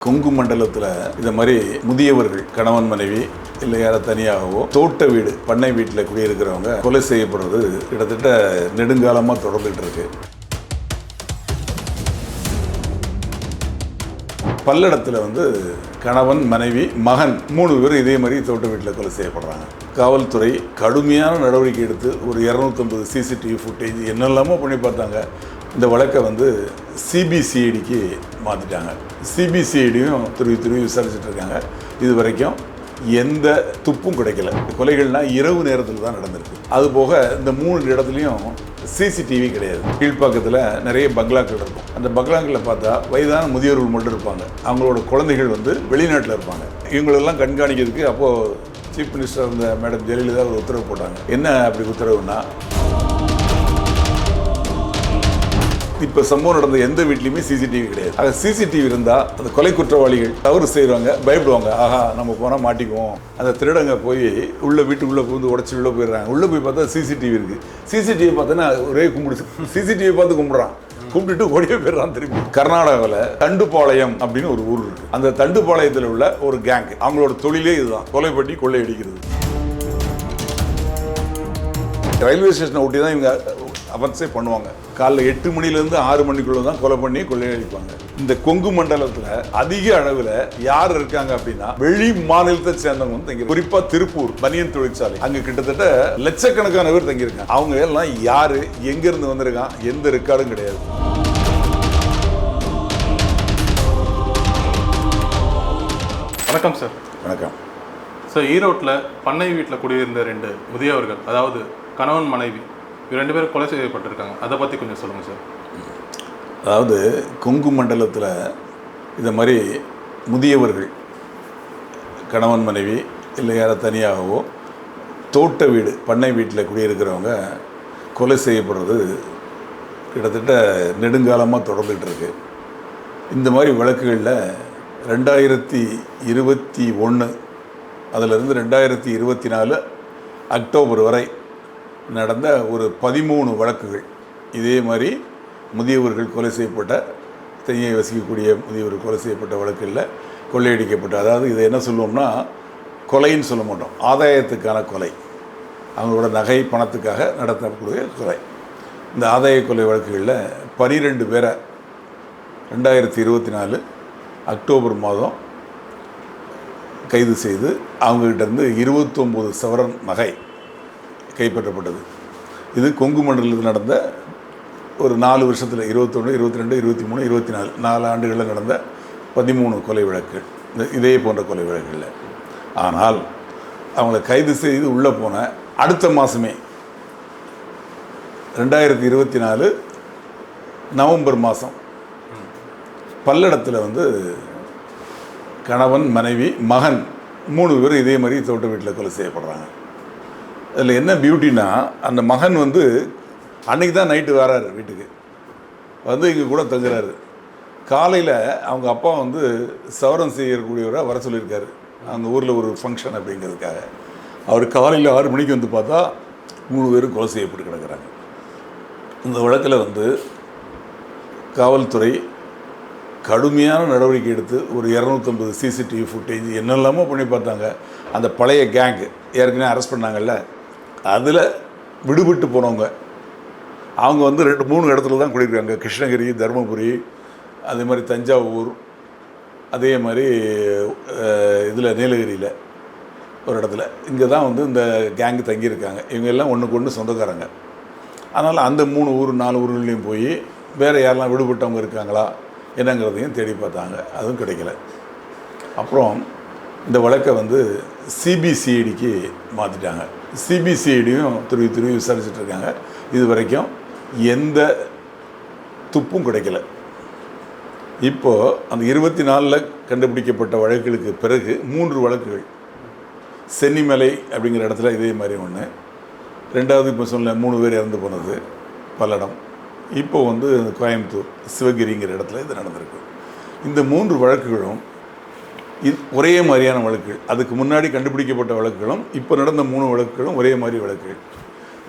கொங்கு மண்டலத்தில் இந்த மாதிரி முதியவர்கள் கணவன் மனைவி இல்லை யாரை தனியாகவோ தோட்ட வீடு பண்ணை வீட்டில் குடியிருக்கிறவங்க கொலை செய்யப்படுறது கிட்டத்தட்ட நெடுங்காலமாக தொடர்ந்துட்டு இருக்கு. பல்லடத்தில் கணவன் மனைவி மகன் 3 பேர் இதே மாதிரி தோட்ட வீட்டில் கொலை செய்யப்படுறாங்க. காவல்துறை கடுமையான நடவடிக்கை எடுத்து ஒரு 250 சிசிடிவி ஃபுட்டேஜ் என்னெல்லாமோ பண்ணி பார்த்தாங்க. இந்த வழக்கை சிபிசிஐடிக்கு மாற்றிட்டாங்க. சிபிசிஐடியும் துருவி விசாரிச்சுட்டு இருக்காங்க. இது வரைக்கும் எந்த துப்பும் கிடைக்கல. கொலைகள்னால் இரவு நேரத்தில் தான் நடந்திருக்கு. அதுபோக இந்த 3 இடத்துலையும் சிசிடிவி கிடையாது. கீழ்ப்பாக்கத்தில் நிறைய பங்களாக்கள் இருக்கும். அந்த பங்களாக்களில் பார்த்தா வயதான முதியோர்கள் மட்டும் இருப்பாங்க. அவங்களோட குழந்தைகள் வெளிநாட்டில் இருப்பாங்க. இவங்களெல்லாம் கண்காணிக்கிறதுக்கு அப்போது சீஃப் மினிஸ்டர் இருந்த மேடம் ஜெயலலிதா ஒரு உத்தரவு போட்டாங்க. என்ன அப்படி உத்தரவுன்னா, இப்போ சம்பவம் நடந்த எந்த வீட்லையுமே சிசிடிவி கிடையாது. ஆக சிசிடிவி இருந்தால் அந்த கொலை குற்றவாளிகள் தவறு செய்கிறவங்க பயப்படுவாங்க. ஆஹா, நம்ம போனால் மாட்டிக்குவோம். அந்த திருடங்க போய் வீட்டுக்குள்ளே புகுந்து உடச்சி உள்ளே போயிடுறாங்க. உள்ளே போய் பார்த்தா சிசிடிவி இருக்குது. சிசிடிவி பார்த்தோன்னா ஒரே சிசிடிவி பார்த்து கும்பிட்றான். கும்பிட்டுட்டு ஓடியே போயிடுறான் திரும்பி. கர்நாடகாவில் தண்டுபாளையம் அப்படின்னு ஒரு ஊர் இருக்குது. அந்த தண்டுபாளையத்தில் உள்ள ஒரு கேங், அவங்களோட தொழிலே இதுதான், கொலை பண்ணி கொள்ளையடிக்கிறது. ரயில்வே ஸ்டேஷனை ஒட்டி தான் இவங்க அவன்ஸே பண்ணுவாங்க. காலைல 8 மணிலேருந்து 6 மணிக்குள்ளே தான் கொலை பண்ணி கொள்ளையடிப்பாங்க. இந்த கொங்கு மண்டலத்தில் அதிக அளவில் யார் இருக்காங்க அப்படின்னா வெளி மாநிலத்தை சேர்ந்தவங்க தங்கி, குறிப்பாக திருப்பூர் பனியன் தொழிற்சாலை, அங்கே கிட்டத்தட்ட லட்சக்கணக்கான பேர் தங்கியிருக்காங்க. அவங்க எல்லாம் யாரு, எங்கேருந்து வந்திருக்கான், எந்த ரெக்கார்டும் கிடையாது. வணக்கம் சார். வணக்கம் சார். ஈரோட்டில் பண்ணை வீட்டில் குடியிருந்த 2 முதியவர்கள், அதாவது கணவன் மனைவி, 2 பேரும் கொலை செய்யப்பட்டிருக்காங்க. அதை பற்றி கொஞ்சம் சொல்லுங்கள் சார். அதாவது கொங்கு மண்டலத்தில் இந்த மாதிரி முதியவர்கள் கணவன் மனைவி இல்லை யாரை தனியாகவோ தோட்ட வீடு பண்ணை வீட்டில் குடியிருக்கிறவங்க கொலை செய்யப்படுறது கிட்டத்தட்ட நெடுங்காலமாக தொடர்ந்துகிட்டு இருக்கு. இந்த மாதிரி வழக்குகளில் 2021 அதிலிருந்து 2024 அக்டோபர் வரை நடந்த ஒரு 13 வழக்குகள் இதே மாதிரி முதியவர்கள் கொலை செய்யப்பட்ட, தனியாக வசிக்கக்கூடிய முதியவர்கள் கொலை செய்யப்பட்ட வழக்குகளில் கொள்ளையடிக்கப்பட்ட, அதாவது இதை என்ன சொல்லுவோம்னா கொலைன்னு சொல்ல மாட்டோம், ஆதாயத்துக்கான கொலை, அவங்களோட நகை பணத்துக்காக நடத்தக்கூடிய கொலை. இந்த ஆதாய கொலை வழக்குகளில் 12 பேரை 2024 அக்டோபர் மாதம் கைது செய்து அவங்ககிட்டருந்து 29 சவரன் நகை கைப்பற்றப்பட்டது. இது கொங்கு மண்டலத்தில் நடந்த ஒரு 4 வருஷத்தில் 21, 22, 23, 24 4 ஆண்டுகளில் நடந்த 13 கொலை வழக்குகள், இதே போன்ற கொலை வழக்குகளில். ஆனால் அவங்கள கைது செய்து உள்ளே போன அடுத்த மாதமே 2024 நவம்பர் மாதம் பல்லடத்தில் கணவன் மனைவி மகன் 3 பேர் இதே மாதிரி தோட்ட வீட்டில் கொலை செய்யப்படுறாங்க. அதில் என்ன பியூட்டின்னா, அந்த மகன் அன்றைக்கி தான் நைட்டு வராரு வீட்டுக்கு, இங்கே கூட தங்குறாரு. காலையில் அவங்க அப்பா சவரம் செய்யக்கூடியவராக வர சொல்லியிருக்காரு அந்த ஊரில் ஒரு ஃபங்க்ஷன் அப்படிங்கிறதுக்காக. அவர் காலையில் 6 மணிக்கு பார்த்தா 3 பேரும் கொலை செய்யப்பட்டு கிடக்கிறாங்க. இந்த வழக்கில் காவல்துறை கடுமையான நடவடிக்கை எடுத்து ஒரு 250 சிசிடிவி ஃபுட்டேஜ் என்னெல்லாமோ பண்ணி பார்த்தாங்க. அந்த பழைய கேங்கு ஏற்கனவே அரெஸ்ட் பண்ணாங்கல்ல, அதில் விடுபட்டு போனவங்க அவங்க 2-3 இடத்துல தான் குடியிருக்காங்க. கிருஷ்ணகிரி, தருமபுரி, அதே மாதிரி தஞ்சாவூர், அதே மாதிரி இதில் நீலகிரியில் ஒரு இடத்துல, இங்கே தான் இந்த கேங்கு தங்கியிருக்காங்க. இவங்க எல்லாம் ஒன்றுக்கு ஒன்று சொந்தக்காரங்க. அதனால் அந்த 3 ஊர் 4 ஊர்களையும் போய் வேறு யாரெல்லாம் விடுபட்டவங்க இருக்காங்களா என்னங்கிறதையும் தேடி பார்த்தாங்க. அதுவும் கிடைக்கல. அப்புறம் இந்த வழக்கை சிபிசிஐடிக்கு மாற்றிட்டாங்க. சிபிசிஐடியும் துருவி விசாரிச்சுட்டு இருக்காங்க. இது வரைக்கும் எந்த துப்பும் கிடைக்கல. இப்போது அந்த 24 கண்டுபிடிக்கப்பட்ட வழக்குகளுக்கு பிறகு 3 வழக்குகள், சென்னிமலை அப்படிங்கிற இடத்துல இதே மாதிரி ஒன்று, 2வது இப்போ சொன்ன 3 பேர் இறந்து போனது பல்லடம், இப்போது கோயம்புத்தூர் சிவகிரிங்கிற இடத்துல இது நடந்திருக்கு. இந்த 3 வழக்குகளும் ஒரே மாதிரியான வழக்குகள். அதுக்கு முன்னாடி கண்டுபிடிக்கப்பட்ட வழக்குகளும் இப்போ நடந்த 3 வழக்குகளும் ஒரே மாதிரி வழக்குகள்.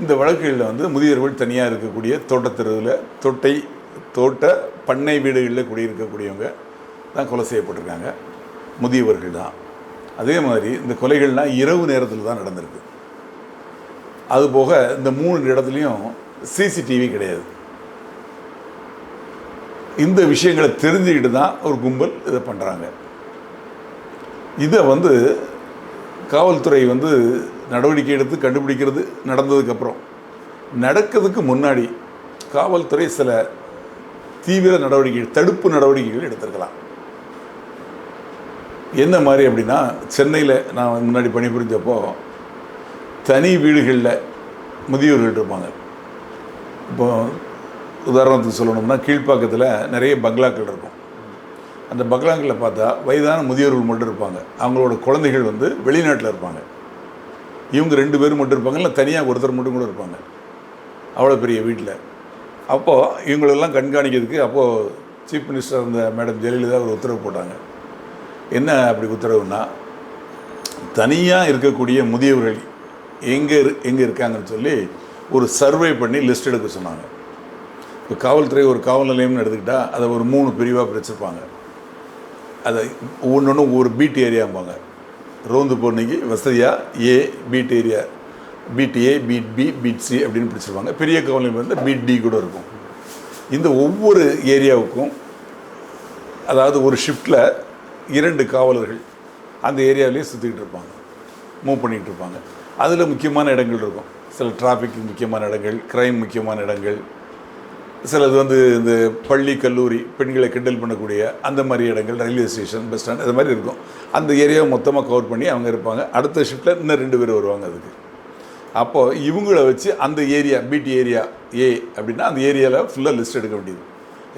இந்த வழக்குகளில் முதியவர்கள் தனியாக இருக்கக்கூடிய தோட்டத்தெருவில் தோட்ட பண்ணை வீடுகளில் குடியிருக்கக்கூடியவங்க தான் கொலை செய்யப்பட்டிருக்காங்க, முதியவர்கள் தான். அதே மாதிரி இந்த கொலைகள்லாம் இரவு நேரத்தில் தான் நடந்திருக்கு. அதுபோக இந்த 3 இடத்துலையும் சிசிடிவி கிடையாது. இந்த விஷயங்களை தெரிஞ்சுக்கிட்டு தான் ஒரு கும்பல் இதை பண்ணுறாங்க. இதை காவல்துறை நடவடிக்கை எடுத்து கண்டுபிடிக்கிறது நடந்ததுக்கப்புறம், நடக்கிறதுக்கு முன்னாடி காவல்துறை சில தீவிர நடவடிக்கைகள், தடுப்பு நடவடிக்கைகள் எடுத்திருக்கலாம். என்ன மாதிரி அப்படின்னா, சென்னையில் நான் முன்னாடி பணிபுரிஞ்சப்போ தனி வீடுகளில் முதியோர்கள் இருப்பாங்க. இப்போ உதாரணத்துக்கு சொல்லணும்னா, கீழ்ப்பாக்கத்தில் நிறைய பங்களாக்கள் இருக்கும். அந்த பங்களாக்களில் பார்த்தா வயதான முதியோர்கள் மட்டும் இருப்பாங்க. அவங்களோட குழந்தைகள் வெளிநாட்டில் இருப்பாங்க. இவங்க 2 பேரும் மட்டும் இருப்பாங்க, இல்லை தனியாக ஒருத்தர் மட்டும் கூட இருப்பாங்க, அவ்வளோ பெரிய வீட்டில். அப்போது இவங்களெல்லாம் கண்காணிக்கிறதுக்கு அப்போது சீஃப் மினிஸ்டர் இருந்த மேடம் ஜெயலலிதா ஒரு உத்தரவு போட்டாங்க. என்ன அப்படி உத்தரவுன்னா, தனியாக இருக்கக்கூடிய முதியவர்கள் எங்கே இருக்காங்கன்னு சொல்லி ஒரு சர்வே பண்ணி லிஸ்ட் எடுக்க சொன்னாங்க. இப்போ காவல்துறை ஒரு காவல் நிலையம்னு எடுத்துக்கிட்டால் அதை ஒரு 3 பிரிவாக பிரிச்சிருப்பாங்க. அதை ஒவ்வொன்றும் ஒவ்வொரு பீட் ஏரியாம்பாங்க. ரோந்து போர்னிக்கு வசதியாக ஏ பீட் ஏரியா, பீட் ஏ, பீட் பி, பீட் சி அப்படின்னு பிடிச்சிருப்பாங்க. பெரிய காவல் நிலையம் பீட் டி கூட இருக்கும். இந்த ஒவ்வொரு ஏரியாவுக்கும், அதாவது ஒரு ஷிஃப்டில் 2 காவலர்கள் அந்த ஏரியாவிலேயே சுற்றிக்கிட்டு இருப்பாங்க, மூவ் பண்ணிகிட்டு இருப்பாங்க. அதில் முக்கியமான இடங்கள் இருக்கும். சில டிராஃபிக் முக்கியமான இடங்கள், க்ரைம் முக்கியமான இடங்கள், சிலது இந்த பள்ளி கல்லூரி பெண்களை கிண்டல் பண்ணக்கூடிய அந்த மாதிரி இடங்கள், ரயில்வே ஸ்டேஷன், பஸ் ஸ்டாண்ட், அது மாதிரி இருக்கும். அந்த ஏரியாவை மொத்தமாக கவர் பண்ணி அவங்க இருப்பாங்க. அடுத்த ஷிஃப்ட்டில் இன்னும் 2 பேர் வருவாங்க அதுக்கு. அப்போது இவங்கள வச்சு அந்த ஏரியா, பிடி ஏரியா ஏ அப்படின்னா அந்த ஏரியாவில் ஃபுல்லாக லிஸ்ட் எடுக்க வேண்டியது.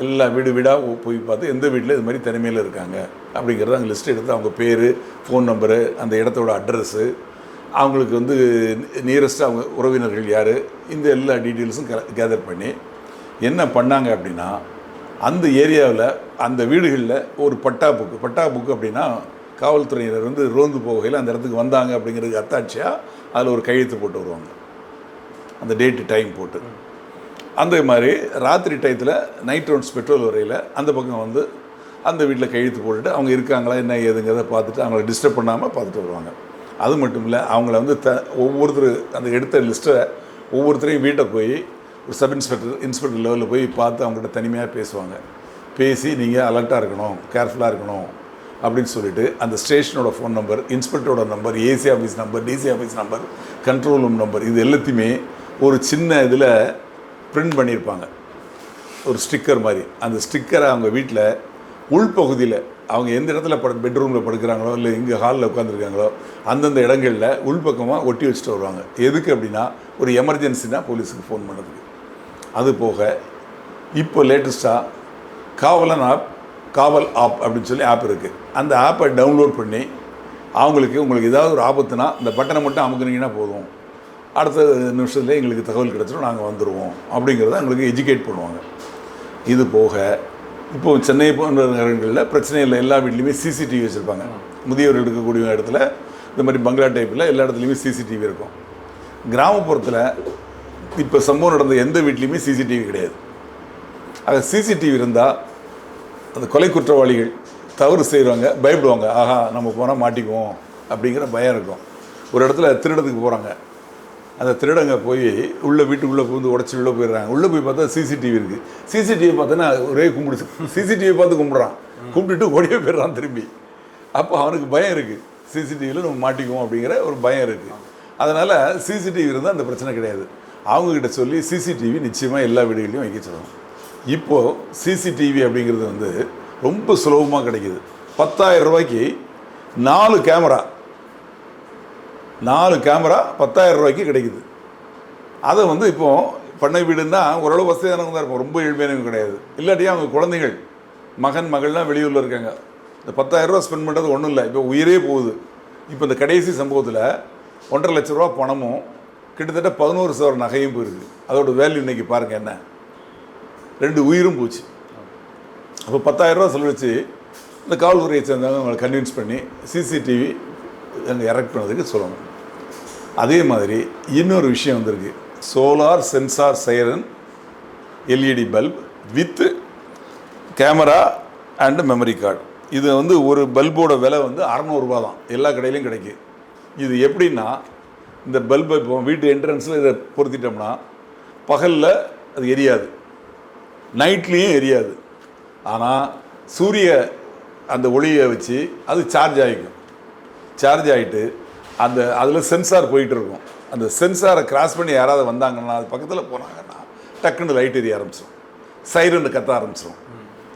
எல்லா வீடாக போய் பார்த்து எந்த வீட்டில் இது மாதிரி தனிமையில் இருக்காங்க அப்படிங்கிறத அங்கே லிஸ்ட் எடுத்து அவங்க பேர், ஃபோன் நம்பரு, அந்த இடத்தோட அட்ரஸ்ஸு, அவங்களுக்கு நியரஸ்ட்டாக அவங்க உறவினர்கள் யார், இந்த எல்லா டீட்டெயில்ஸும் கேதர் பண்ணி என்ன பண்ணாங்க அப்படின்னா, அந்த ஏரியாவில் அந்த வீடுகளில் ஒரு பட்டா புக்கு அப்படின்னா காவல்துறையினர் ரோந்து போகையில் அந்த இடத்துக்கு வந்தாங்க அப்படிங்கிறதுக்கு அத்தாட்சியாக அதில் ஒரு கையெழுத்து போட்டு வருவாங்க, அந்த டேட்டு டைம் போட்டு. அந்த மாதிரி ராத்திரி டயத்தில் நைட் ரவுண்ட்ஸ் பெட்ரோல் வரையில் அந்த பக்கம் அந்த வீட்டில் கையெழுத்து போட்டுட்டு அவங்க இருக்காங்களா என்ன ஏதுங்கிறத பார்த்துட்டு அவங்கள டிஸ்டர்ப் பண்ணாமல் பார்த்துட்டு வருவாங்க. அது மட்டும் இல்லை, அவங்கள ஒவ்வொருத்தர் அந்த எடுத்த லிஸ்ட்டை ஒவ்வொருத்தரையும் வீட்டை போய் ஒரு சப் இன்ஸ்பெக்டர் லெவலில் போய் பார்த்து அவங்ககிட்ட தனிமையாக பேசுவாங்க. பேசி நீங்கள் அலர்ட்டாக இருக்கணும், கேர்ஃபுல்லாக இருக்கணும் அப்படின்னு சொல்லிட்டு அந்த ஸ்டேஷனோட ஃபோன் நம்பர், இன்ஸ்பெக்டரோட number, AC office number, DC office number, control room number, இது எல்லாத்தையுமே ஒரு சின்ன இதில் பிரிண்ட் பண்ணியிருப்பாங்க, ஒரு ஸ்டிக்கர் மாதிரி. அந்த ஸ்டிக்கரை அவங்க வீட்டில் உள்பகுதியில் அவங்க எந்த இடத்துல பெட்ரூமில் படுக்கிறாங்களோ இல்லை இங்கே ஹாலில் உட்காந்துருக்காங்களோ அந்தந்த இடங்களில் உள்பக்கமாக ஒட்டி வச்சுட்டு வருவாங்க. எதுக்கு அப்படின்னா, ஒரு எமர்ஜென்சினா போலீஸுக்கு ஃபோன் பண்ணுறதுக்கு. அது போக இப்போ லேட்டஸ்ட்டாக காவல் ஆப் அப்படின்னு சொல்லி ஆப் இருக்குது. அந்த ஆப்பை டவுன்லோட் பண்ணி உங்களுக்கு ஏதாவது ஒரு ஆபத்துனா இந்த பட்டனை மட்டும் அமுக்குனீங்கன்னா போதும், அடுத்த நிமிஷத்தில் எங்களுக்கு தகவல் கிடச்சிடும், நாங்கள் வந்துடுவோம் அப்படிங்கிறத எங்களுக்கு எஜுகேட் பண்ணுவாங்க. இது போக இப்போது சென்னை போன்ற நகரங்களில் பிரச்சனை இல்லை, எல்லா வீட்லேயுமே சிசிடிவி வச்சுருப்பாங்க. முதியோர்கள் இருக்கக்கூடிய இடத்துல இந்த மாதிரி பங்களா டைப்பில் எல்லா இடத்துலையுமே சிசிடிவி இருக்கும். கிராமப்புறத்தில் இப்போ சம்பவம் நடந்த எந்த வீட்லேயுமே சிசிடிவி கிடையாது. ஆக சிசிடிவி இருந்தால் அந்த கொலை குற்றவாளிகள் தவறு செய்கிறவங்க பயப்படுவாங்க, ஆஹா நம்ம போனால் மாட்டிக்குவோம் அப்படிங்கிற பயம் இருக்கும். ஒரு இடத்துல திருடத்துக்கு போகிறாங்க, அந்த திருடங்க போய் வீட்டுக்குள்ளே உடச்சி உள்ளே போயிடுறாங்க. உள்ளே போய் பார்த்தா சிசிடிவி இருக்குது. சிசிடிவி பார்த்தோன்னா ஒரே கும்பிடுச்சு, சிசிடிவி பார்த்து கும்பிட்றான், கும்பிட்டுட்டு ஓடியே போயிடுறான் திரும்பி. அப்போ அவனுக்கு பயம் இருக்குது, சிசிடிவியில் நம்ம மாட்டிக்குவோம் அப்படிங்கிற ஒரு பயம் இருக்குது. அதனால் சிசிடிவி இருந்தால் அந்த பிரச்சனை கிடையாது. அவங்கக்கிட்ட சொல்லி சிசிடிவி நிச்சயமாக எல்லா வீடுகளையும் வைக்க சொல்லணும். இப்போது சிசிடிவி அப்படிங்கிறது ரொம்ப சுலபமாக கிடைக்கிது. 10,000 ரூபாய்க்கு 4 கேமரா 10,000 ரூபாய்க்கு கிடைக்குது. அதை இப்போது பண்ணை வீடுன்னா ஓரளவு வசதியானவங்க தான் இருக்கும், ரொம்ப ஏழ்மையானவங்க கிடையாது. இல்லாட்டியும் அவங்க குழந்தைகள் மகள்லாம் வெளியூரில் இருக்காங்க. இந்த 10,000 ரூபா ஸ்பெண்ட் பண்ணுறது ஒன்றும் இல்லை, இப்போ உயிரே போகுது. இப்போ இந்த கடைசி சம்பவத்தில் 1,50,000 லட்ச ரூபா பணமும் கிட்டத்தட்ட 11,000 நகையும் போயிருக்கு. அதோட வேல்யூ இன்றைக்கி பாருங்கள் என்ன, 2 உயிரும் போச்சு. அப்போ 10,000 ரூபா செலவழிச்சு இந்த காவல்துறையை சேர்ந்தவங்க அவங்களை கன்வின்ஸ் பண்ணி சிசிடிவி அங்கே எரெக்ட் பண்ணதுக்கு சொல்லணும். அதே மாதிரி இன்னொரு விஷயம் வந்திருக்கு, solar sensor siren LED bulb with camera and memory card. இது வந்து ஒரு பல்போட விலை வந்து 600 ரூபா தான், எல்லா கடையிலையும் கிடைக்கும். இது எப்படின்னா, இந்த பல்பை இப்போ வீட்டு என்ட்ரன்ஸில் இதை பொருத்திட்டோம்னா பகலில் அது எரியாது, நைட்லேயும் எரியாது. ஆனால் சூரிய அந்த ஒளியை வச்சு அது சார்ஜ் ஆகிக்கும். சார்ஜ் ஆகிட்டு அதில் சென்சார் போயிட்டு இருக்கும். அந்த சென்சாரை கிராஸ் பண்ணி யாராவது வந்தாங்கன்னா, அது பக்கத்தில் போனாங்கன்னா டக்குன்னு லைட் எரிய ஆரம்பிச்சிடும், சைரன் கத்த ஆரம்பிச்சிடும்.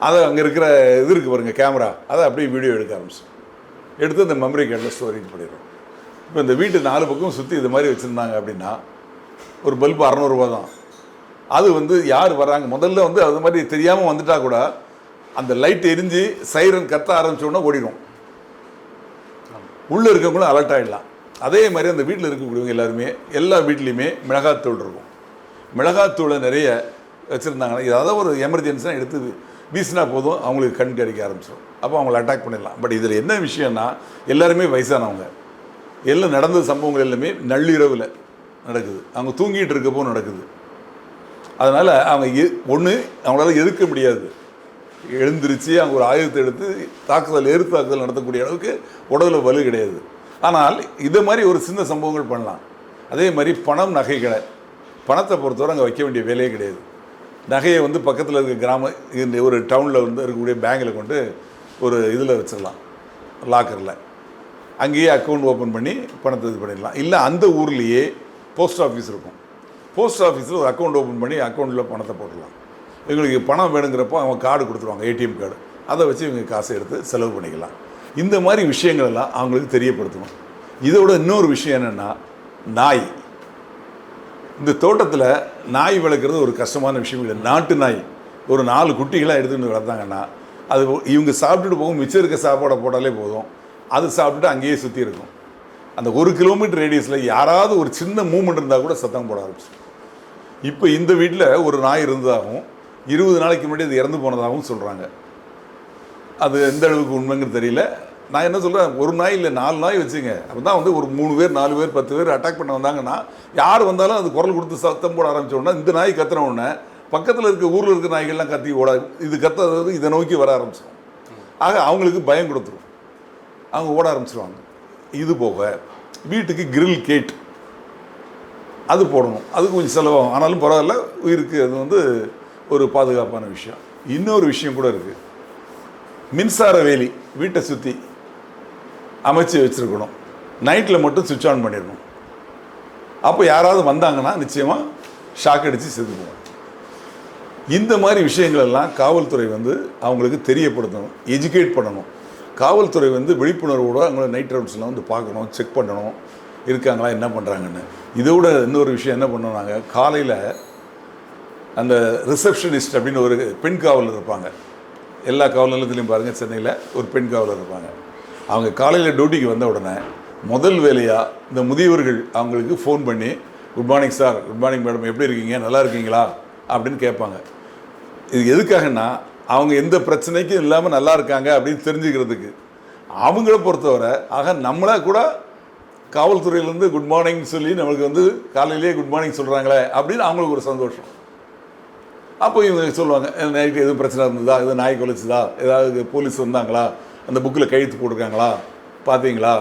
அதை அங்கே இருக்கிற இது இருக்குது பாருங்கள், கேமரா, அதை அப்படியே வீடியோ எடுக்க ஆரம்பிச்சிடும். எடுத்து அந்த மெமரி கார்டில் ஸ்டோரேஜ் பண்ணிடுறோம். இப்போ இந்த வீட்டு 4 பக்கம் சுற்றி இது மாதிரி வச்சுருந்தாங்க அப்படின்னா ஒரு பல்பு 600 ரூபா தான். அது வந்து யார் வராங்க முதல்ல வந்து அது மாதிரி தெரியாமல் வந்துட்டா கூட அந்த லைட் எரிஞ்சு சைரன் கத்த ஆரம்பிச்சோன்னா ஓடிடும். உள்ளே இருக்கவங்களும் அலர்ட் ஆகிடலாம். அதே மாதிரி அந்த வீட்டில் இருக்கக்கூடியவங்க எல்லாருமே எல்லா வீட்லேயுமே மிளகாத்தூள் இருக்கும். மிளகாத்தூளை நிறைய வச்சுருந்தாங்கன்னா ஏதாவது ஒரு எமர்ஜென்சியாக எடுத்து வீசினா போதும், அவங்களுக்கு கண் கறிக்க ஆரம்பிச்சிடும். அப்போ அவங்கள அட்டாக் பண்ணிடலாம். பட் இதில் என்ன விஷயம்னா, எல்லாருமே வயசானவங்க, எல்லாம் நடந்த சம்பவங்கள் எல்லாமே நள்ளிரவில் நடக்குது, அவங்க தூங்கிட்டு இருக்கப்போ நடக்குது. அதனால் அவங்க ஒன்று அவங்களால எதிர்க்க முடியாது, எழுந்திருச்சு அவங்க ஒரு ஆயுதத்தை எடுத்து தாக்குதல் நடத்தக்கூடிய அளவுக்கு உடலில் வலு கிடையாது. ஆனால் இது மாதிரி ஒரு சின்ன சம்பவங்கள் பண்ணலாம். அதே மாதிரி பணம், நகைகளை, பணத்தை பொறுத்தவரை அங்கே வைக்க வேண்டிய வேலையே கிடையாது. நகையை வந்து பக்கத்தில் இருக்க இந்த ஒரு டவுனில் வந்து இருக்கக்கூடிய பேங்கில் கொண்டு ஒரு இதில் வச்சிடலாம், லாக்கரில். அங்கேயே அக்கௌண்ட் ஓப்பன் பண்ணி பணத்தை இது பண்ணிடலாம். இல்லை அந்த ஊர்லேயே போஸ்ட் ஆஃபீஸ் இருக்கும், போஸ்ட் ஆஃபீஸில் ஒரு அக்கௌண்ட் ஓப்பன் பண்ணி அக்கௌண்ட்டில் பணத்தை போட்டுடலாம். இவங்களுக்கு பணம் வேணுங்கிறப்போ அவங்க கார்டு கொடுத்துருவாங்க, ஏடிஎம் கார்டு, அதை வச்சு இவங்க காசை எடுத்து செலவு பண்ணிக்கலாம். இந்த மாதிரி விஷயங்களெல்லாம் அவங்களுக்கு தெரியப்படுத்தணும். இதோட இன்னொரு விஷயம் என்னென்னா, நாய். இந்த தோட்டத்தில் நாய் வளர்க்குறது ஒரு கஷ்டமான விஷயம் இல்லை. நாட்டு நாய் ஒரு 4 குட்டிகளாக எடுத்துகிட்டு வளர்த்தாங்கன்னா அது இவங்க சாப்பிட்டுட்டு போகும், மிச்சம் இருக்க சாப்பாடை போட்டாலே போதும், அது சாப்பிட்டுட்டு அங்கேயே சுற்றி இருக்கும். அந்த 1 கிலோமீட்டர் ரேடியஸில் யாராவது ஒரு சின்ன மூவ்மெண்ட் இருந்தால் கூட சத்தம் போட ஆரம்பிச்சு. இப்போ இந்த வீட்டில் ஒரு நாய் இருந்ததாகவும் 20 நாளைக்கு முன்னாடி அது இறந்து போனதாகவும் சொல்கிறாங்க. அது எந்த அளவுக்கு உண்மைங்கிறது தெரியல. நான் என்ன சொல்கிறேன், ஒரு நாய் இல்லை 4 நாய் வச்சுங்க. அப்போ தான் வந்து ஒரு 3 பேர் 4 பேர் 10 பேர் அட்டாக் பண்ண வந்தாங்கன்னா யார் வந்தாலும் அது குரல் கொடுத்து சத்தம் போட ஆரம்பித்தோன்னா, இந்த நாய் கத்துன உடனே பக்கத்தில் இருக்க ஊரில் இருக்க நாய்கள்லாம் கத்தி ஓட, இது கத்துறது இதை நோக்கி வர ஆரம்பிச்சிடும். ஆக அவங்களுக்கு பயம் கொடுத்துரும், அவங்க ஓட ஆரம்பிச்சிடுவாங்க. இது போக வீட்டுக்கு கிரில் கேட் அது போடணும், அது கொஞ்சம் செலவாகும், ஆனாலும் பரவாயில்ல, உயிருக்கு அது வந்து ஒரு பாதுகாப்பான விஷயம். இன்னொரு விஷயம் கூட இருக்குது, மின்சார வேலி வீட்டை சுற்றி அமைச்சு வச்சுருக்கணும். நைட்டில் மட்டும் சுவிட்ச் ஆன் பண்ணிடணும். அப்போ யாராவது வந்தாங்கன்னா நிச்சயமாக ஷாக் அடித்து செத்து போவாங்க. இந்த மாதிரி விஷயங்களெல்லாம் காவல்துறை வந்து அவங்களுக்கு தெரியப்படுத்தணும், எஜுகேட் பண்ணணும். காவல்துறை வந்து விழிப்புணர்வோடு அவங்கள நைட் ரவுண்ட்ஸ்லாம் வந்து பார்க்கணும், செக் பண்ணணும், இருக்காங்களா, என்ன பண்ணுறாங்கன்னு. இதோட இன்னொரு விஷயம் என்ன பண்ணோம், நாங்கள் காலையில் அந்த ரிசப்ஷனிஸ்ட் அப்படின்னு ஒரு பெண் காவலர் இருப்பாங்க. எல்லா காவல் நிலையத்துலையும் பாருங்கள், சென்னையில் ஒரு பெண் காவலர் இருப்பாங்க. அவங்க காலையில் டியூட்டிக்கு வந்த உடனே முதல் வேலையாக இந்த முதியவர்கள் அவங்களுக்கு ஃபோன் பண்ணி, good morning sir, good morning madam, எப்படி இருக்கீங்க, நல்லா இருக்கீங்களா அப்படின்னு கேட்பாங்க. இது எதுக்காகன்னா, அவங்க எந்த பிரச்சனைக்கும் இல்லாமல் நல்லா இருக்காங்க அப்படின்னு தெரிஞ்சுக்கிறதுக்கு. அவங்கள பொறுத்தவரை ஆக நம்மளை கூட காவல்துறையிலேருந்து குட் மார்னிங் சொல்லி நம்மளுக்கு வந்து காலையிலேயே குட் மார்னிங் சொல்கிறாங்களே அப்படின்னு அவங்களுக்கு ஒரு சந்தோஷம். அப்போ இவங்க சொல்லுவாங்க, நைட்டு எதுவும் பிரச்சனை இருந்ததா, எதுவும் நாய் கொலைச்சுதா, ஏதாவது போலீஸ் வந்தாங்களா, அந்த புக்கில் கையெழுத்து போட்டிருக்காங்களா, பார்த்தீங்களா,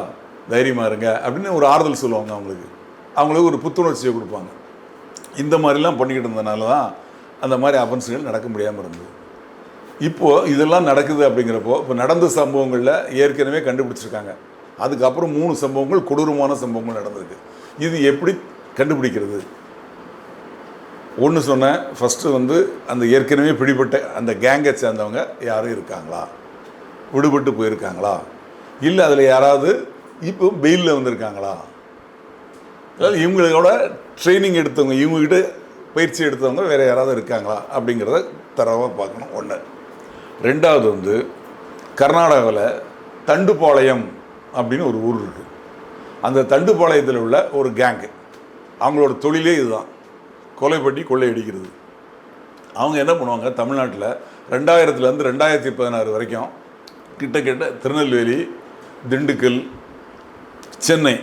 தைரியமாக இருங்க அப்படின்னு ஒரு ஆறுதல் சொல்லுவாங்க. அவங்களுக்கு ஒரு புத்துணர்ச்சியை கொடுப்பாங்க. இந்த மாதிரிலாம் பண்ணிக்கிட்டு இருந்ததுனால தான் அந்த மாதிரி அஃபென்ஸுகள் நடக்க முடியாமல் இருந்தது. இப்போது இதெல்லாம் நடக்குது அப்படிங்கிறப்போ, இப்போ நடந்த சம்பவங்களில் ஏற்கனவே கண்டுபிடிச்சிருக்காங்க. அதுக்கப்புறம் 3 சம்பவங்கள் கொடூரமான சம்பவங்கள் நடந்திருக்கு. இது எப்படி கண்டுபிடிக்கிறது? ஒன்று சொன்னேன், ஃபஸ்ட்டு வந்து அந்த ஏற்கனவே பிடிபட்ட அந்த கேங்கை சேர்ந்தவங்க யாரும் இருக்காங்களா, விடுபட்டு போயிருக்காங்களா, இல்லை அதில் யாராவது இப்போ பெயிலில் வந்திருக்காங்களா, அதாவது இவங்களோட ட்ரைனிங் எடுத்தவங்க, இவங்ககிட்ட பயிற்சி எடுத்தவங்க வேறு யாராவது இருக்காங்களா அப்படிங்கிறத தரவாக பார்க்கணும். ஒன்று. ரெண்டாவது வந்து கர்நாடகாவில் தண்டுப்பாளையம் அப்படின்னு ஒரு ஊர் இருக்குது. அந்த தண்டுப்பாளையத்தில் உள்ள ஒரு கேங்கு, அவங்களோட தொழிலே இதுதான், கொலைப்பட்டி கொள்ளையடிக்கிறது. அவங்க என்ன பண்ணுவாங்க, தமிழ்நாட்டில் 2000 2016 வரைக்கும் கிட்டத்தட்ட திருநெல்வேலி, திண்டுக்கல், சென்னை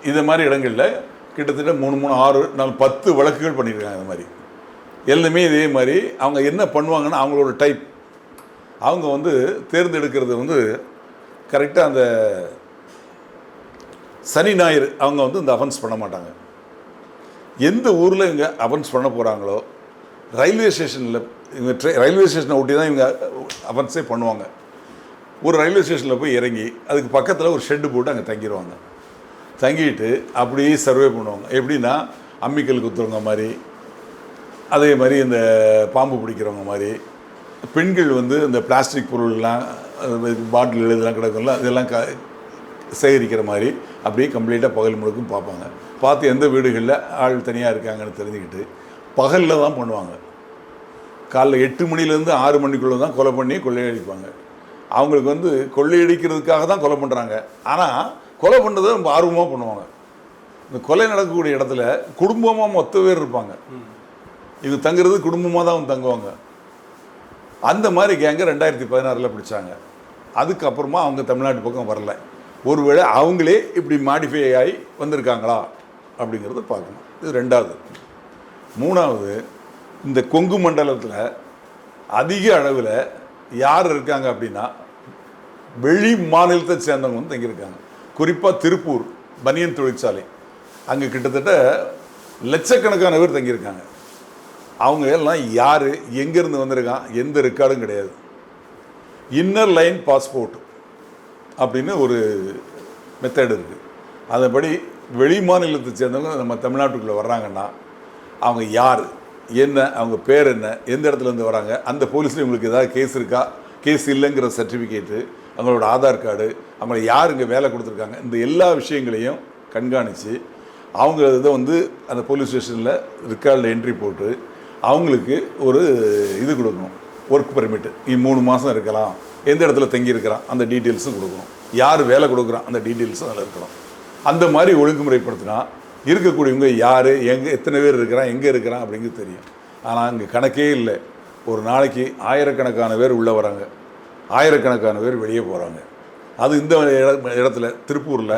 இது மாதிரி இடங்களில் கிட்டத்தட்ட 3 6 4 10 வழக்குகள் பண்ணியிருக்காங்க. இது மாதிரி எல்லாமே இதே மாதிரி அவங்க என்ன பண்ணுவாங்கன்னா, அவங்களோட டைப் அவங்க வந்து தேர்ந்தெடுக்கிறது வந்து கரெக்டாக அந்த சனி ஞாயிறு அவங்க வந்து இந்த அஃபென்ஸ் பண்ண மாட்டாங்க. எந்த ஊரில் இவங்க அஃபென்ஸ் பண்ண போகிறாங்களோ ரயில்வே ஸ்டேஷனில் இவங்க ரயில்வே ஸ்டேஷனை ஒட்டி தான் இவங்க அஃபென்ஸே பண்ணுவாங்க. ஒரு ரயில்வே ஸ்டேஷனில் போய் இறங்கி அதுக்கு பக்கத்தில் ஒரு ஷெட்டு போட்டு அங்கே தங்கிடுவாங்க. தங்கிட்டு அப்படியே சர்வே பண்ணுவாங்க. எப்படின்னா அம்மிக்கல் குத்துறவங்க மாதிரி, அதே மாதிரி இந்த பாம்பு பிடிக்கிறவங்க மாதிரி, பெண்கள் வந்து இந்த பிளாஸ்டிக் பொருள்லாம் பாட்டில் இதெல்லாம் கிடக்கும்ல இதெல்லாம் சேகரிக்கிற மாதிரி அப்படியே கம்ப்ளீட்டாக பகல் முழுக்கும் பார்ப்பாங்க. பார்த்து எந்த வீடுகளில் ஆள் தனியாக இருக்காங்கன்னு தெரிஞ்சுக்கிட்டு பகலில் தான் பண்ணுவாங்க. காலைல 8 மணிலேருந்து 6 மணிக்குள்ளே தான் கொலை பண்ணி கொள்ளையடிப்பாங்க. அவங்களுக்கு வந்து கொள்ளையடிக்கிறதுக்காக தான் கொலை பண்ணுறாங்க. ஆனால் கொலை பண்ணுறதை ரொம்ப ஆர்வமாக பண்ணுவாங்க. இந்த கொலை நடக்கக்கூடிய இடத்துல குடும்பமாக மொத்த பேர் இருப்பாங்க. இவங்க தங்குறது குடும்பமாக தான் தங்குவாங்க. அந்த மாதிரி கேங்கை 2016 பிடிச்சாங்க. அதுக்கப்புறமா அவங்க தமிழ்நாட்டு பக்கம் வரல. ஒருவேளை அவங்களே இப்படி மாடிஃபை ஆகி வந்திருக்காங்களா அப்படிங்கிறத பார்க்கணும். இது 2வது. 3வது, இந்த கொங்கு மண்டலத்தில் அதிக அளவில் யார் இருக்காங்க அப்படின்னா வெளி மாநிலத்தை சேர்ந்தவங்க வந்து தங்கியிருக்காங்க. குறிப்பாக திருப்பூர் பனியன் தொழிற்சாலை, அங்கே கிட்டத்தட்ட லட்சக்கணக்கான பேர் தங்கியிருக்காங்க. அவங்க எல்லாம் யார், எங்கேருந்து வந்திருக்கான், எந்த ரெக்கார்டும் கிடையாது. இன்னர் லைன் பாஸ்போர்ட் அப்படின்னு ஒரு மெத்தட் இருக்குது. அதன்படி வெளி மாநிலத்தை சேர்ந்தவங்க நம்ம தமிழ்நாட்டுக்குள்ளே வர்றாங்கன்னா அவங்க யார், என்ன, அவங்க பேர் என்ன, எந்த இடத்துலேருந்து வராங்க, அந்த போலீஸில் இவங்களுக்கு ஏதாவது கேஸ் இருக்கா, கேஸ் இல்லைங்கிற சர்டிஃபிகேட்டு, அவங்களோட ஆதார் கார்டு, அவங்கள யார் இங்கே வேலை கொடுத்துருக்காங்க, இந்த எல்லா விஷயங்களையும் கண்காணித்து அவங்க இதை வந்து அந்த போலீஸ் ஸ்டேஷனில் ரெக்கார்டில் என்ட்ரி போட்டு அவங்களுக்கு ஒரு இது கொடுக்கணும், ஒர்க் பெர்மிட்டு. 3 மாதம் இருக்கலாம், எந்த இடத்துல தங்கியிருக்கிறான் அந்த டீட்டெயில்ஸும் கொடுக்கணும், யார் வேலை கொடுக்குறான் அந்த டீட்டெயில்ஸும் அதில் இருக்கணும். அந்த மாதிரி ஒழுங்குமுறைப்படுத்தினா இருக்கக்கூடியவங்க யார், எங்கே, எத்தனை பேர் இருக்கிறான், எங்கே இருக்கிறான் அப்படிங்கிறது தெரியும். ஆனால் அங்கே கணக்கே இல்லை. ஒரு நாளைக்கு ஆயிரக்கணக்கான பேர் உள்ளே வராங்க, ஆயிரக்கணக்கான பேர் வெளியே போகிறாங்க. அது இந்த இடத்துல திருப்பூரில்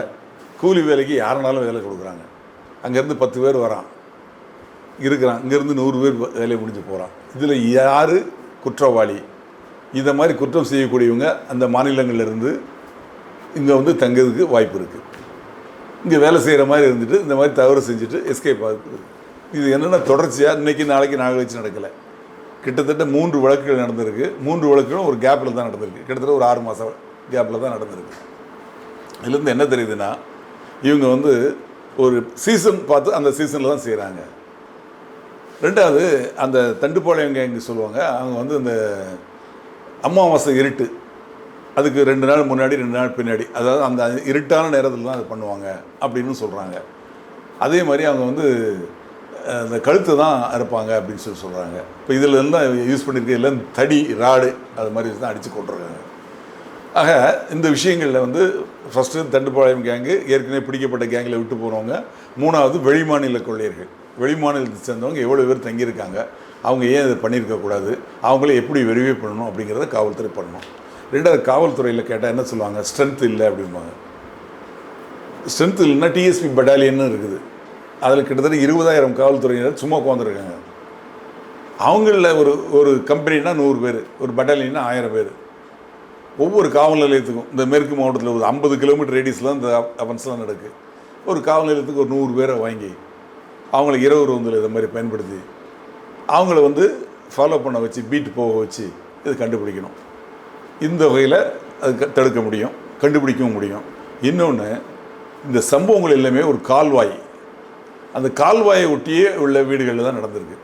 கூலி வேலைக்கு யாருனாலும் வேலை கொடுக்குறாங்க. அங்கேருந்து 10 பேர் வரான் இருக்கிறான், இங்கேருந்து 100 பேர் வேலையை முடிஞ்சு போகிறான். இதில் யார் குற்றவாளி? இதை மாதிரி குற்றம் செய்யக்கூடியவங்க அந்த மாநிலங்கள்லேருந்து இங்கே வந்து தங்கிறதுக்கு வாய்ப்பு இருக்குது. இங்கே வேலை செய்கிற மாதிரி இருந்துட்டு இந்த மாதிரி தவறு செஞ்சுட்டு எஸ்கேப் ஆகுது. இது என்னென்னா தொடர்ச்சியாக இன்றைக்கி நாளைக்கு நாள் வச்சு நடக்கலை. கிட்டத்தட்ட 3 வழக்குகள் நடந்திருக்கு. 3 வழக்குகளும் ஒரு கேப்பில் தான் நடந்திருக்கு. கிட்டத்தட்ட ஒரு 6 மாதம் கேப்பில் தான் நடந்திருக்கு. இதுலேருந்து என்ன தெரியுதுன்னா இவங்க வந்து ஒரு சீசன் பார்த்து அந்த சீசனில் தான் செய்கிறாங்க. 2வது, அந்த தண்டுப்பாளையம் கேங்கு சொல்லுவாங்க, அவங்க வந்து இந்த அமாவாசை இருட்டு, அதுக்கு 2 நாள் முன்னாடி 2 நாள் பின்னாடி, அதாவது அந்த இருட்டான நேரத்தில் தான் அது பண்ணுவாங்க அப்படின்னு சொல்கிறாங்க. அதே மாதிரி அவங்க வந்து அந்த கழுத்து தான் அறுப்பாங்க அப்படின்னு சொல்கிறாங்க. இப்போ இதில் எல்லாம் யூஸ் பண்ணியிருக்க எல்லாம் தடி, ராடு, அது மாதிரி தான் அடித்து கொண்டிருக்காங்க. ஆக இந்த விஷயங்களில் வந்து ஃபஸ்ட்டு தண்டுப்பாளையம் கேங்கு ஏற்கனவே பிடிக்கப்பட்ட கேங்கில் விட்டு போகிறவங்க. 3வது வெளிமாநில கொள்ளையர்கள், வெளிமாநிலத்தை சேர்ந்தவங்க எவ்வளோ பேர் தங்கியிருக்காங்க, அவங்க ஏன் இதை பண்ணியிருக்கக்கூடாது, அவங்கள எப்படி வெரிஃபை பண்ணணும் அப்படிங்கிறத காவல்துறை பண்ணணும். 2வது, காவல்துறையில் கேட்டால் என்ன சொல்லுவாங்க, ஸ்ட்ரென்த் இல்லை அப்படிம்பாங்க. ஸ்ட்ரென்த் இல்லைன்னா டிஎஸ்பி பட்டாலியன்னு இருக்குது, அதில் கிட்டத்தட்ட 20,000 காவல்துறையினர் சும்மா உட்காந்துருக்காங்க. அவங்களில் ஒரு கம்பெனினா 100 பேர், ஒரு பட்டாலியன்னா 1000 பேர். ஒவ்வொரு காவல் நிலையத்துக்கும் இந்த மேற்கு மாவட்டத்தில் ஒரு 50 கிலோமீட்டர் ரேடியஸில் இந்த அஃபென்ஸ்லாம் நடக்குது. ஒரு காவல் நிலையத்துக்கு ஒரு 100 பேரை வாங்கி அவங்கள இரவு ரோந்தில் இதை மாதிரி பயன்படுத்தி அவங்கள வந்து ஃபாலோ பண்ண வச்சு, பீட் போக வச்சு இதை கண்டுபிடிக்கணும். இந்த வகையில் அது தடுக்க முடியும், கண்டுபிடிக்கவும் முடியும். இன்னொன்று, இந்த சம்பவங்கள் எல்லாமே ஒரு கால்வாய், அந்த கால்வாயை ஒட்டியே உள்ள வீடுகளில் தான் நடந்திருக்கு.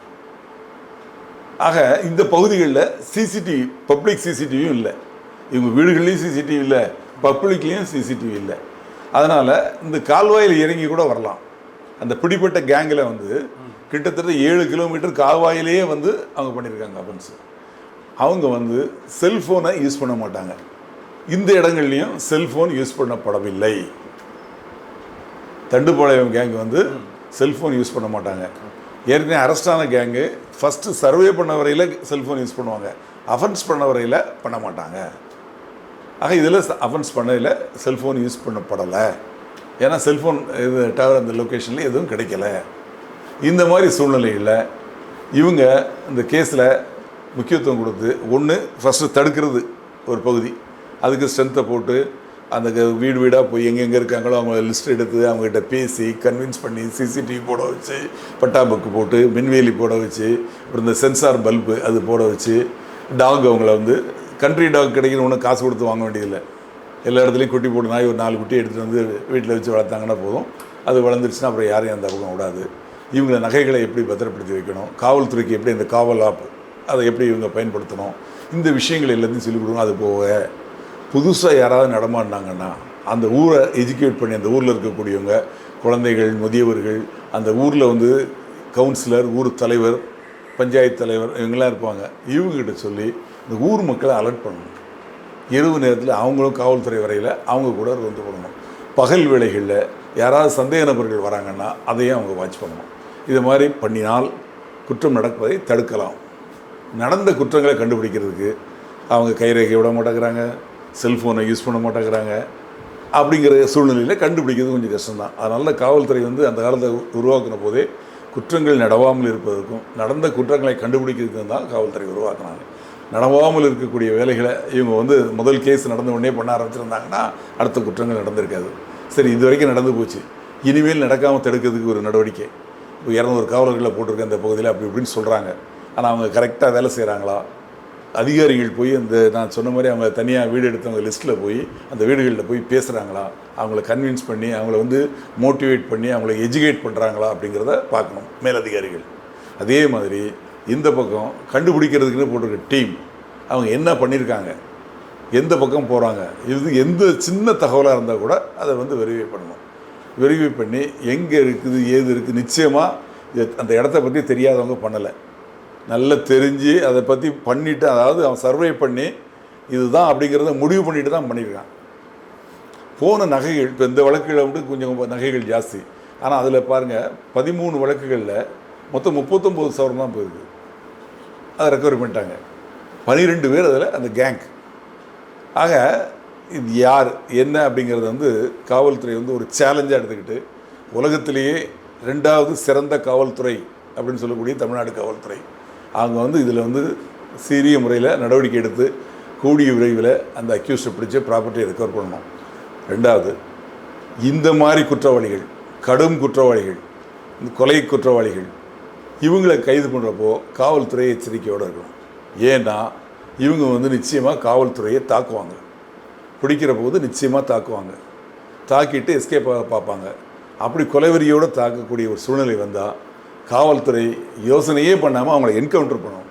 ஆக இந்த பகுதிகளில் சிசிடிவி, பப்ளிக் சிசிடிவியும் இல்லை, இவங்க வீடுகள்லேயும் சிசிடிவி இல்லை, பப்ளிக்லேயும் சிசிடிவி இல்லை. அதனால் இந்த கால்வாயில் இறங்கி கூட வரலாம். அந்த பிடிப்பட்ட கேங்கில் வந்து கிட்டத்தட்ட 7 கிலோமீட்டர் கால்வாயிலேயே வந்து அவங்க பண்ணியிருக்காங்க அஃபென்ஸ். அவங்க வந்து செல்ஃபோனை யூஸ் பண்ண மாட்டாங்க. இந்த இடங்கள்லையும் செல்ஃபோன் யூஸ் பண்ணப்படவில்லை. தண்டுப்பாளையம் கேங்கு வந்து செல்ஃபோன் யூஸ் பண்ண மாட்டாங்க. ஏற்கனவே அரெஸ்டான கேங்கு ஃபஸ்ட்டு சர்வே பண்ண வரையில் செல்ஃபோன் யூஸ் பண்ணுவாங்க, அஃபென்ஸ் பண்ண வரையில் பண்ண மாட்டாங்க. ஆக இதில் அஃபென்ஸ் பண்ணதில் செல்ஃபோன் யூஸ் பண்ணப்படலை. ஏன்னா செல்ஃபோன் இது டவர் அந்த லொக்கேஷனில் எதுவும் கிடைக்கல. இந்த மாதிரி சூழ்நிலையில் இவங்க இந்த கேஸில் முக்கியத்துவம் கொடுத்து ஒன்று ஃபஸ்ட்டு தடுக்கிறது ஒரு பகுதி, அதுக்கு ஸ்ட்ரென்த்தை போட்டு அந்த வீடு வீடாக போய் எங்கெங்கே இருக்காங்களோ அவங்க லிஸ்ட் எடுத்து அவங்ககிட்ட பேசி கன்வின்ஸ் பண்ணி சிசிடிவி போட வச்சு, பட்டா புக்கு போட்டு, மின்வேலி போட வச்சு, அப்புறம் இந்த சென்சார் பல்பு அது போட வச்சு, டாக் அவங்கள வந்து கண்ட்ரி டாக் கிடைக்கணும், ஒன்றும் காசு கொடுத்து வாங்க வேண்டியதில்லை. எல்லா இடத்துலையும் குட்டி போட்டு நாய் ஒரு 4 குட்டி எடுத்துகிட்டு வந்து வீட்டில் வச்சு வளர்த்தாங்கன்னா போதும். அது வளர்ந்துருச்சுன்னா அப்புறம் யாரையும் அந்த பக்கம் விடாது. இவங்களை நகைகளை எப்படி பத்திரப்படுத்தி வைக்கணும், காவல்துறைக்கு எப்படி இந்த காவல் ஆப் அதை எப்படி இவங்க பயன்படுத்தணும், இந்த விஷயங்கள் எல்லாத்தையும் சொல்லிக் கொடுக்கணும். அது போக புதுசாக யாராவது நடமாடினாங்கன்னா அந்த ஊரை எஜுகேட் பண்ணி, அந்த ஊரில் இருக்கக்கூடியவங்க குழந்தைகள், முதியவர்கள், அந்த ஊரில் வந்து கவுன்சிலர், ஊர் தலைவர், பஞ்சாயத்து தலைவர் இவங்கெல்லாம் இருப்பாங்க. இவங்ககிட்ட சொல்லி இந்த ஊர் மக்களை அலர்ட் பண்ணணும். இரவு நேரத்தில் அவங்களும் காவல்துறை வரையில் அவங்க கூட வந்து பண்ணணும். பகல் வேளைகளில் யாராவது சந்தேக நபர்கள் வராங்கன்னா அதையும் அவங்க வாட்ச் பண்ணணும். இது மாதிரி பண்ணினால் குற்றம் நடப்பதை தடுக்கலாம். நடந்த குற்றங்களை கண்டுபிடிக்கிறதுக்கு அவங்க கைரேகை விட மாட்டேங்கிறாங்க, செல்ஃபோனை யூஸ் பண்ண மாட்டேங்கிறாங்க. அப்படிங்கிற சூழ்நிலையில் கண்டுபிடிக்கிறது கொஞ்சம் கஷ்டம்தான். அதனால் காவல்துறை வந்து அந்த காலத்தை உருவாக்கின போதே குற்றங்கள் நடவாமல் இருப்பதற்கும் நடந்த குற்றங்களை கண்டுபிடிக்கிறதுக்கும் தான் காவல்துறை உருவாக்குனாங்க. நடவாமல் இருக்கக்கூடிய வேலைகளை இவங்க வந்து முதல் கேஸ் நடந்த உடனே பண்ண ஆரம்பிச்சிருந்தாங்கன்னா அடுத்த குற்றங்கள் நடந்திருக்காது. சரி, இது வரைக்கும் நடந்து போச்சு, இனிமேல் நடக்காமல் தடுக்கிறதுக்கு ஒரு நடவடிக்கை. இப்போ 200 காவலர்களை போட்டிருக்க அந்த பகுதியில் அப்படி இப்படின்னு சொல்கிறாங்க. ஆனால் அவங்க கரெக்டாக வேலை செய்கிறாங்களா? அதிகாரிகள் போய் அந்த நான் சொன்ன மாதிரி அவங்க தனியாக வீடு எடுத்தவங்க லிஸ்ட்டில் போய் அந்த வீடுகளில் போய் பேசுகிறாங்களா, அவங்கள கன்வின்ஸ் பண்ணி அவங்கள வந்து மோட்டிவேட் பண்ணி அவங்கள எஜுகேட் பண்ணுறாங்களா அப்படிங்கிறத பார்க்கணும் மேலதிகாரிகள். அதே மாதிரி இந்த பக்கம் கண்டுபிடிக்கிறதுக்குன்னு போட்டிருக்க டீம் அவங்க என்ன பண்ணியிருக்காங்க, எந்த பக்கம் போகிறாங்க, இது எந்த சின்ன தகவலாக இருந்தால் கூட அதை வந்து வெரிஃபை பண்ணணும். வெரிஃபை பண்ணி எங்கே இருக்குது ஏது இருக்குது, நிச்சயமாக அந்த இடத்த பற்றி தெரியாதவங்க பண்ணலை, நல்லா தெரிஞ்சு அதை பற்றி பண்ணிவிட்டு, அதாவது அவன் சர்வே பண்ணி இதுதான் அப்படிங்கிறத முடிவு பண்ணிட்டு தான் பண்ணியிருக்கான். போன நகைகள் இப்போ இந்த வழக்குகளில் வந்து கொஞ்சம் நகைகள் ஜாஸ்தி. ஆனால் அதில் பாருங்கள் 13 வழக்குகளில் மொத்தம் 39 சவரம் தான் போயிருக்கு. அதை ரெக்கவரி பண்ணிட்டாங்க. 12 பேர் அதில் அந்த கேங். ஆக இது யார் என்ன அப்படிங்கிறது வந்து காவல்துறை வந்து ஒரு சேலஞ்சாக எடுத்துக்கிட்டு உலகத்திலேயே 2வது சிறந்த காவல்துறை அப்படின்னு சொல்லக்கூடிய தமிழ்நாடு காவல்துறை அவங்க வந்து இதில் வந்து சீரிய முறையில் நடவடிக்கை எடுத்து கூடிய விரைவில் அந்த அக்யூஸ்டை பிடிச்சி ப்ராப்பர்ட்டியை ரெக்கவர் பண்ணணும். 2வது இந்த மாதிரி குற்றவாளிகள், கடும் குற்றவாளிகள், இந்த கொலை குற்றவாளிகள் இவங்களை கைது பண்ணுறப்போ காவல்துறை எச்சரிக்கையோடு இருக்கணும். ஏன்னா இவங்க வந்து நிச்சயமாக காவல்துறையை தாக்குவாங்க, பிடிக்கிற போது நிச்சயமாக தாக்குவாங்க, தாக்கிட்டு எஸ்கேப் பார்ப்பாங்க. அப்படி கொலைவெறியோடு தாக்கக்கூடிய ஒரு சூழ்நிலை வந்தால் காவல்துறை யோசனையே பண்ணாமல் அவங்கள என்கவுண்டர் பண்ணணும்.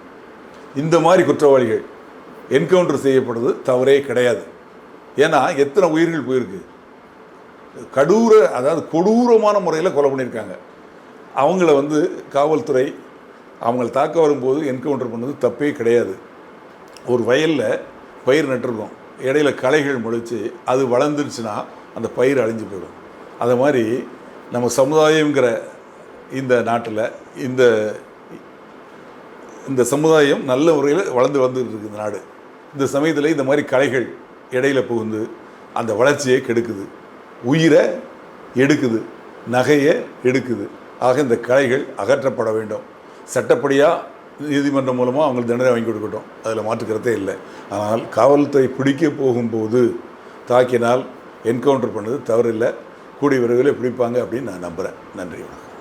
இந்த மாதிரி குற்றவாளிகள் என்கவுண்டர் செய்யப்படுறது தவறே கிடையாது. ஏன்னா எத்தனை உயிர்கள் போயிருக்கு, அதாவது கொடூரமான முறையில் கொலை பண்ணியிருக்காங்க. அவங்கள வந்து காவல்துறை அவங்கள தாக்க வரும்போது என்கவுண்டர் பண்ணது தப்பே கிடையாது. ஒரு வயலில் பயிர் நட்டுருக்கோம், இடையில களைகள் முளைச்சி அது வளர்ந்துருச்சுன்னா அந்த பயிர் அழிஞ்சு போயிடும். அது மாதிரி நம்ம சமுதாயங்கிற இந்த நாட்டில் இந்த சமுதாயம் நல்ல முறையில் வளர்ந்து வந்துட்டு இருக்குது இந்த நாடு. இந்த சமயத்தில் இந்த மாதிரி களைகள் இடையில புகுந்து அந்த வளர்ச்சியை கெடுக்குது, உயிரை எடுக்குது, நகையை எடுக்குது. ஆக இந்த களைகள் அகற்றப்பட வேண்டும். சட்டப்படியாக நீதிமன்றம் மூலமாக அவங்களுக்கு தண்டனை வாங்கி கொடுக்கட்டும், அதில் மாற்றுக்கிறதே இல்லை. ஆனால் காவல்துறை பிடிக்க போகும்போது தாக்கினால் என்கவுண்டர் பண்ணது தவறில்லை, கூடிய விரைவில் பிடிப்பாங்க அப்படின்னு நான் நம்புகிறேன். நன்றி, வணக்கம்.